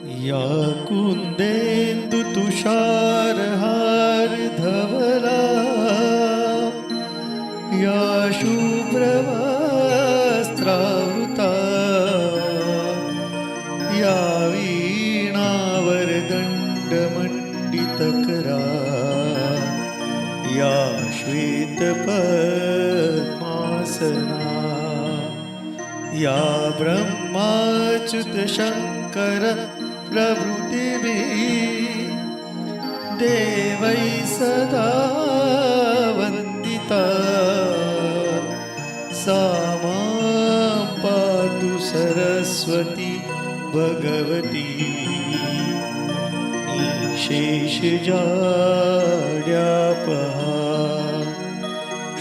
या कुंदेंदु तुषारहार धवला, या शुभ्रवस्त्रावृता, या वीणावरदण्डमण्डितकरा, या श्वेतपद्मासना, या ब्रह्माच्युत शंकर प्रभृतिभिः देवैः सदा वन्दिता, सा मां पातु सरस्वती भगवती निःशेषजाड्यापहा।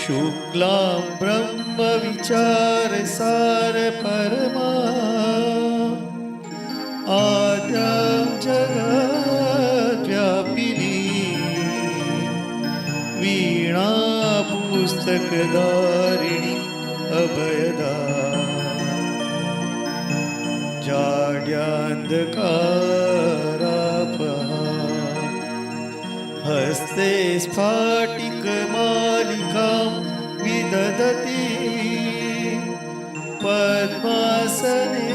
शुक्लां ब्रह्मविचारसार परमा, आद्यां जगद्व्यापिनी, वीणा पुस्तकधारिणी अभयदा, जाड्यान्धकारापहा। हस्ते स्फाटिकमालिकां विदधति, पद्मासने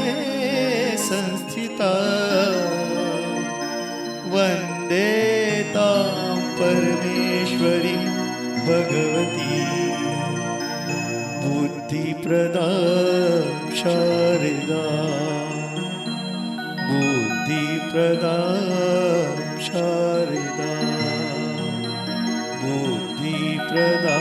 संस्थिता, वन्दे तां परमेश्वरी भगवती बुद्धिप्रदां शारदां, बुद्धिप्रदां शारदां, बुद्धिप्रदां